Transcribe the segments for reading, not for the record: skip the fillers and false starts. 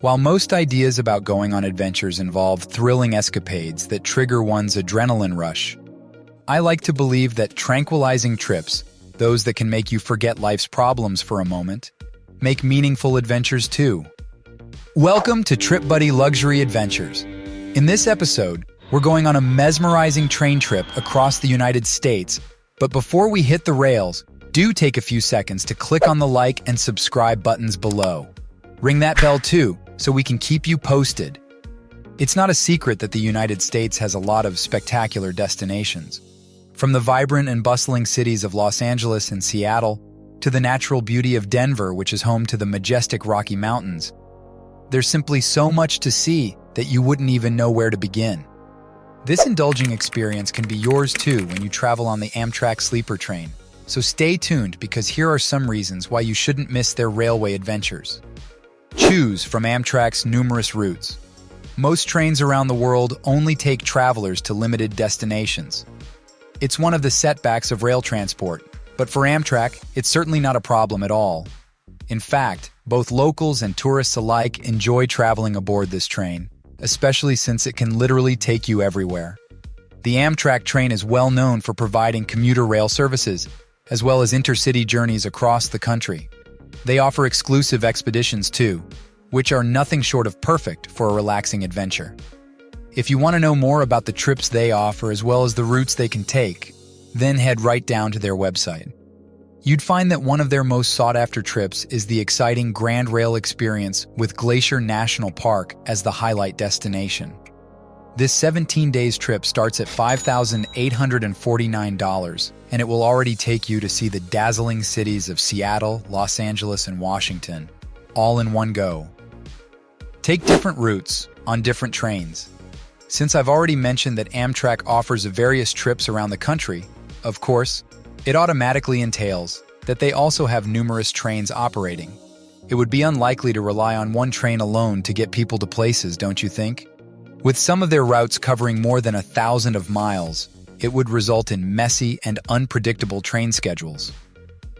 While most ideas about going on adventures involve thrilling escapades that trigger one's adrenaline rush, I like to believe that tranquilizing trips, those that can make you forget life's problems for a moment, make meaningful adventures too. Welcome to Trip Buddy Luxury Adventures. In this episode, we're going on a mesmerizing train trip across the United States, but before we hit the rails, do take a few seconds to click on the like and subscribe buttons below. Ring that bell too, so we can keep you posted. It's not a secret that the United States has a lot of spectacular destinations. From the vibrant and bustling cities of Los Angeles and Seattle, to the natural beauty of Denver, which is home to the majestic Rocky Mountains, there's simply so much to see that you wouldn't even know where to begin. This indulging experience can be yours too when you travel on the Amtrak Sleeper Train, so stay tuned because here are some reasons why you shouldn't miss their railway adventures. Choose from Amtrak's numerous routes. Most trains around the world only take travelers to limited destinations. It's one of the setbacks of rail transport, but for Amtrak, it's certainly not a problem at all. In fact, both locals and tourists alike enjoy traveling aboard this train, especially since it can literally take you everywhere. The Amtrak train is well known for providing commuter rail services, as well as intercity journeys across the country. They offer exclusive expeditions too, which are nothing short of perfect for a relaxing adventure. If you want to know more about the trips they offer as well as the routes they can take, then head right down to their website. You'd find that one of their most sought-after trips is the exciting Grand Rail experience with Glacier National Park as the highlight destination. This 17 days trip starts at $5,849, and it will already take you to see the dazzling cities of Seattle, Los Angeles, and Washington, all in one go. Take different routes on different trains. Since I've already mentioned that Amtrak offers various trips around the country, of course, it automatically entails that they also have numerous trains operating. It would be unlikely to rely on one train alone to get people to places, don't you think? With some of their routes covering more than 1,000 miles, it would result in messy and unpredictable train schedules.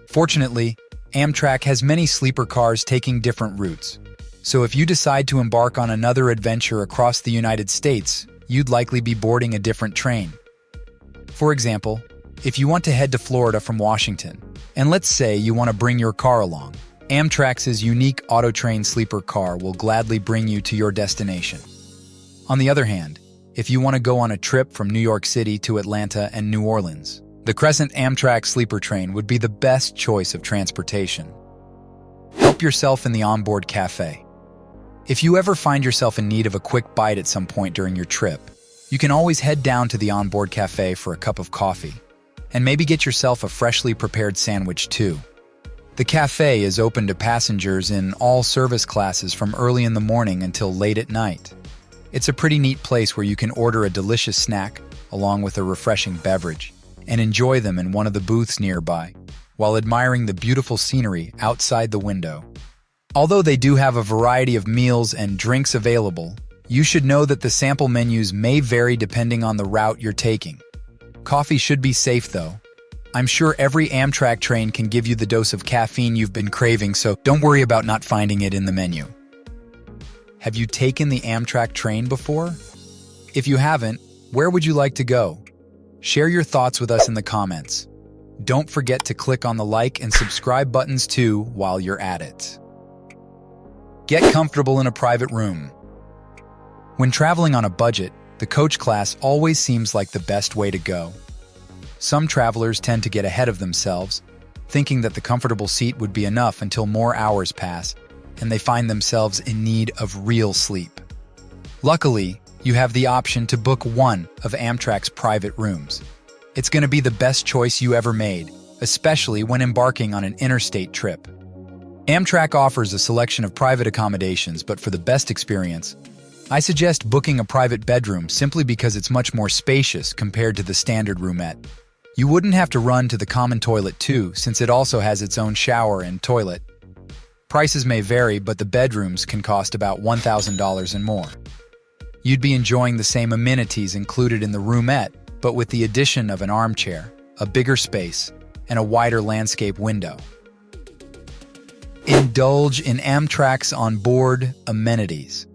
Fortunately, Amtrak has many sleeper cars taking different routes, so if you decide to embark on another adventure across the United States, you'd likely be boarding a different train. For example, if you want to head to Florida from Washington, and let's say you want to bring your car along, Amtrak's unique AutoTrain sleeper car will gladly bring you to your destination. On the other hand, if you want to go on a trip from New York City to Atlanta and New Orleans, the Crescent Amtrak Sleeper Train would be the best choice of transportation. Help yourself in the Onboard Cafe. If you ever find yourself in need of a quick bite at some point during your trip, you can always head down to the Onboard Cafe for a cup of coffee, and maybe get yourself a freshly prepared sandwich too. The cafe is open to passengers in all service classes from early in the morning until late at night. It's a pretty neat place where you can order a delicious snack along with a refreshing beverage and enjoy them in one of the booths nearby while admiring the beautiful scenery outside the window. Although they do have a variety of meals and drinks available, you should know that the sample menus may vary depending on the route you're taking. Coffee should be safe though. I'm sure every Amtrak train can give you the dose of caffeine you've been craving, so don't worry about not finding it in the menu. Have you taken the Amtrak train before? If you haven't, where would you like to go? Share your thoughts with us in the comments. Don't forget to click on the like and subscribe buttons too while you're at it. Get comfortable in a private room. When traveling on a budget, the coach class always seems like the best way to go. Some travelers tend to get ahead of themselves, thinking that the comfortable seat would be enough until more hours pass, and they find themselves in need of real sleep. Luckily, you have the option to book one of Amtrak's private rooms. It's going to be the best choice you ever made, especially when embarking on an interstate trip. Amtrak offers a selection of private accommodations, but for the best experience, I suggest booking a private bedroom simply because it's much more spacious compared to the standard roomette. You wouldn't have to run to the common toilet too, since it also has its own shower and toilet. Prices may vary, but the bedrooms can cost about $1,000 and more. You'd be enjoying the same amenities included in the roomette, but with the addition of an armchair, a bigger space, and a wider landscape window. Indulge in Amtrak's onboard amenities.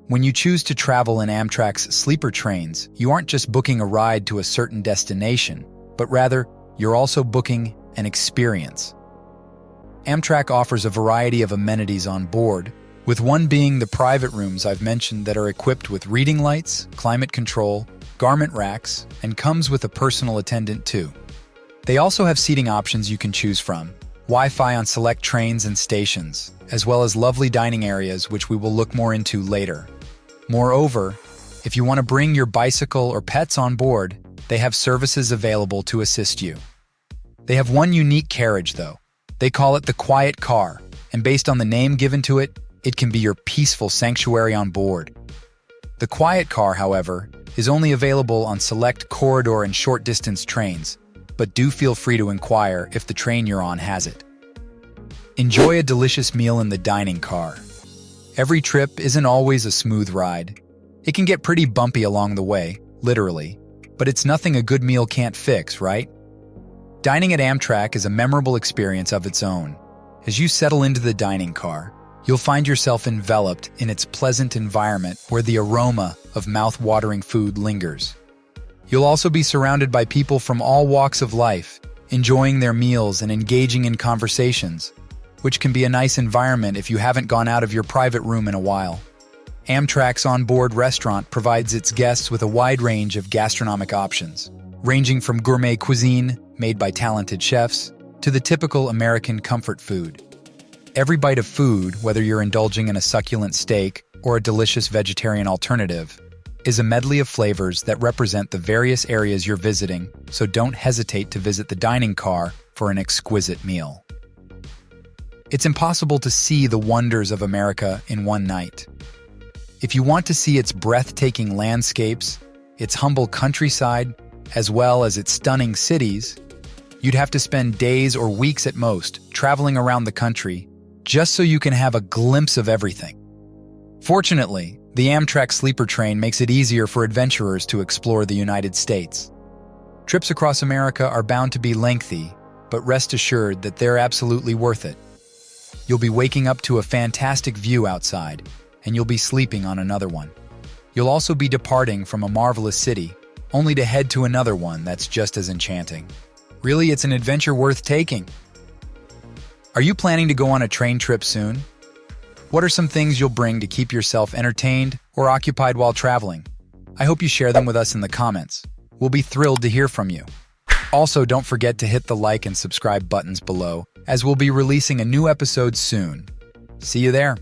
When you choose to travel in Amtrak's sleeper trains, you aren't just booking a ride to a certain destination, but rather, you're also booking an experience. Amtrak offers a variety of amenities on board, with one being the private rooms I've mentioned that are equipped with reading lights, climate control, garment racks, and comes with a personal attendant too. They also have seating options you can choose from, Wi-Fi on select trains and stations, as well as lovely dining areas which we will look more into later. Moreover, if you want to bring your bicycle or pets on board, they have services available to assist you. They have one unique carriage though. They call it the Quiet Car, and based on the name given to it, it can be your peaceful sanctuary on board. The Quiet Car, however, is only available on select corridor and short-distance trains, but do feel free to inquire if the train you're on has it. Enjoy a delicious meal in the dining car. Every trip isn't always a smooth ride. It can get pretty bumpy along the way, literally, but it's nothing a good meal can't fix, right? Dining at Amtrak is a memorable experience of its own. As you settle into the dining car, you'll find yourself enveloped in its pleasant environment where the aroma of mouth-watering food lingers. You'll also be surrounded by people from all walks of life, enjoying their meals and engaging in conversations, which can be a nice environment if you haven't gone out of your private room in a while. Amtrak's onboard restaurant provides its guests with a wide range of gastronomic options, ranging from gourmet cuisine made by talented chefs to the typical American comfort food. Every bite of food, whether you're indulging in a succulent steak or a delicious vegetarian alternative, is a medley of flavors that represent the various areas you're visiting, so don't hesitate to visit the dining car for an exquisite meal. It's impossible to see the wonders of America in one night. If you want to see its breathtaking landscapes, its humble countryside, as well as its stunning cities, you'd have to spend days or weeks at most traveling around the country just so you can have a glimpse of everything. Fortunately, the Amtrak Sleeper Train makes it easier for adventurers to explore the United States. Trips across America are bound to be lengthy, but rest assured that they're absolutely worth it. You'll be waking up to a fantastic view outside, and you'll be sleeping on another one. You'll also be departing from a marvelous city, only to head to another one that's just as enchanting. Really, it's an adventure worth taking. Are you planning to go on a train trip soon? What are some things you'll bring to keep yourself entertained or occupied while traveling? I hope you share them with us in the comments. We'll be thrilled to hear from you. Also, don't forget to hit the like and subscribe buttons below, as we'll be releasing a new episode soon. See you there.